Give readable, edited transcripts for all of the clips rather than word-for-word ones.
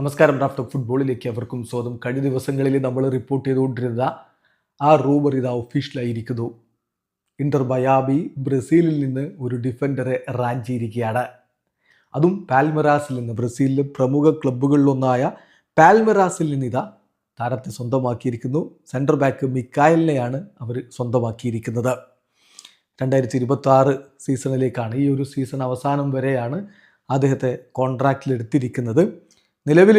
നമസ്കാരം. റാഫ്റ്റർ ഫുട്ബോളിലേക്ക് അവർക്കും സ്വാഗതം. കഴിഞ്ഞ ദിവസങ്ങളിൽ നമ്മൾ റിപ്പോർട്ട് ചെയ്തുകൊണ്ടിരുന്ന ആ റൂമർ ഇതാ ഒഫീഷ്യലായിരിക്കുന്നു. ഇന്റർ മയാമി ബ്രസീലിൽ നിന്ന് ഒരു ഡിഫൻഡറെ റാഞ്ചിയിരിക്കുകയാണ്. അതും പാൽമെറാസിൽ നിന്ന്, ബ്രസീലിലെ പ്രമുഖ ക്ലബ്ബുകളിലൊന്നായ പാൽമെറാസിൽ നിന്ന് ഇതാ താരത്തെ സ്വന്തമാക്കിയിരിക്കുന്നു. സെൻറ്റർ ബാക്ക് മിക്കായലിനെയാണ് അവർ സ്വന്തമാക്കിയിരിക്കുന്നത്. 2026 സീസണിലേക്കാണ്, ഈ ഒരു സീസൺ അവസാനം വരെയാണ് അദ്ദേഹത്തെ കോൺട്രാക്റ്റിലെടുത്തിരിക്കുന്നത്. നിലവിൽ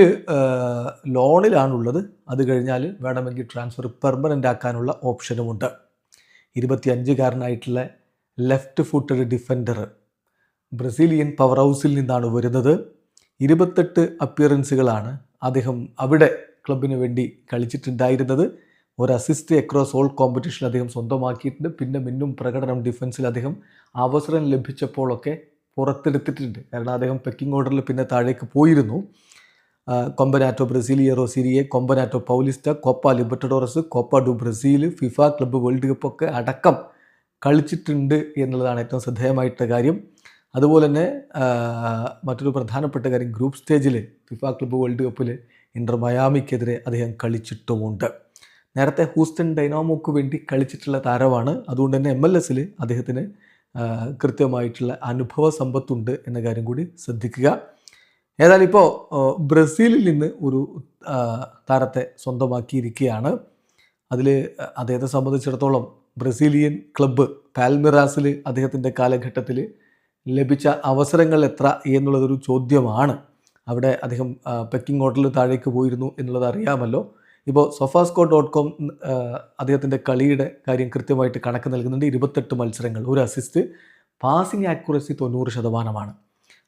ലോണിലാണുള്ളത്. അത് കഴിഞ്ഞാൽ വേണമെങ്കിൽ ട്രാൻസ്ഫർ പെർമനൻ്റ് ആക്കാനുള്ള ഓപ്ഷനുമുണ്ട്. 25-കാരനായിട്ടുള്ള left footed defender Brazilian power ഹൗസിൽ നിന്നാണ് വരുന്നത്. 28 അപ്പിയറൻസുകളാണ് അദ്ദേഹം അവിടെ ക്ലബിന് വേണ്ടി കളിച്ചിട്ടുണ്ടായിരുന്നത്. ഒരു അസിസ്റ്റ് അക്രോസ് ഓൾ കോമ്പറ്റീഷൻ അദ്ദേഹം സ്വന്തമാക്കിയിട്ടുണ്ട്. പിന്നെ മിന്നും പ്രകടനം ഡിഫൻസിൽ അദ്ദേഹം അവസരം ലഭിച്ചപ്പോഴൊക്കെ പുറത്തെടുത്തിട്ടുണ്ട്. കാരണം അദ്ദേഹം പെക്കിംഗ് ഓർഡറിൽ പിന്നെ താഴേക്ക് പോയിരുന്നു. Campeonato Brasileiro Serie, Campeonato Paulista, Copa Libertadores, Copa do Brasil, FIFA club world cup ഒക്കെ അടക്കം കളിച്ചിട്ടുണ്ട് എന്നുള്ളതാണ് ഏറ്റവും ശ്രദ്ധേയമായിട്ടുള്ള കാര്യം. അതുപോലെ തന്നെ മറ്റൊരു പ്രധാനപ്പെട്ട കാര്യം, ഗ്രൂപ്പ് സ്റ്റേജിൽ ഫിഫ ക്ലബ്ബ് വേൾഡ് കപ്പിൽ ഇന്റർ മയാമിക്കെതിരെ അദ്ദേഹം കളിച്ചിട്ടുമുണ്ട്. നേരത്തെ ഹൂസ്റ്റൺ ഡൈനാമോക്ക് വേണ്ടി കളിച്ചിട്ടുള്ള താരമാണ്. അതുകൊണ്ട് തന്നെ MLS അദ്ദേഹത്തിന് കൃത്യമായിട്ടുള്ള അനുഭവ സമ്പത്തുണ്ട് എന്ന കാര്യം കൂടി ശ്രദ്ധിക്കുക. ഏതായാലും ഇപ്പോൾ ബ്രസീലിൽ നിന്ന് ഒരു താരത്തെ സ്വന്തമാക്കിയിരിക്കുകയാണ്. അതിൽ അദ്ദേഹത്തെ സംബന്ധിച്ചിടത്തോളം ബ്രസീലിയൻ ക്ലബ്ബ് പാൽമിറാസിൽ അദ്ദേഹത്തിൻ്റെ കാലഘട്ടത്തിൽ ലഭിച്ച അവസരങ്ങൾ എത്ര എന്നുള്ളതൊരു ചോദ്യമാണ്. അവിടെ അദ്ദേഹം പെക്കിംഗ് ഓർഡറിൽ താഴേക്ക് പോയിരുന്നു എന്നുള്ളത് അറിയാമല്ലോ. ഇപ്പോൾ sofascore.com അദ്ദേഹത്തിൻ്റെ കളിയുടെ കാര്യം കൃത്യമായിട്ട് കണക്ക് നൽകുന്നുണ്ട്. 28 മത്സരങ്ങൾ, ഒരു assist, passing accuracy 90%,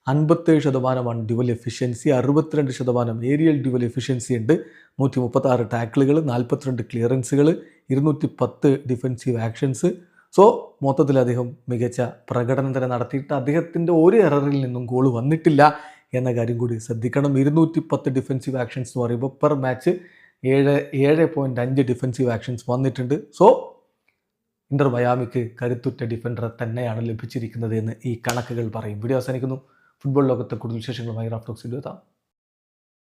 57% dual efficiency, 62% aerial dual efficiency ഉണ്ട്, 136 ടാക്കിളുകൾ, 42 ക്ലിയറൻസുകൾ, 210 ഡിഫൻസീവ് ആക്ഷൻസ്. സോ മൊത്തത്തിൽ അദ്ദേഹം മികച്ച പ്രകടനം തന്നെ നടത്തിയിട്ട് അദ്ദേഹത്തിൻ്റെ ഒരു എററിൽ നിന്നും ഗോൾ വന്നിട്ടില്ല എന്ന കാര്യം കൂടി ശ്രദ്ധിക്കണം. 210 ഡിഫൻസീവ് ആക്ഷൻസ് എന്ന് പറയുമ്പോൾ പെർ മാച്ച് 7.5 ഡിഫൻസീവ് ആക്ഷൻസ് വന്നിട്ടുണ്ട്. സോ ഇന്റർ മയാമിക്ക് കരുത്തുറ്റ ഡിഫൻഡറെ തന്നെയാണ് ലഭിച്ചിരിക്കുന്നത് എന്ന് ഈ കണക്കുകൾ പറയും. വീഡിയോ അവസാനിക്കുന്നു. ഫുട്ബോൾ ലോകത്തെ കൂടുതൽ വിശേഷങ്ങളുമായി റാഫ്റ്റോക്സിൽ എത്താം.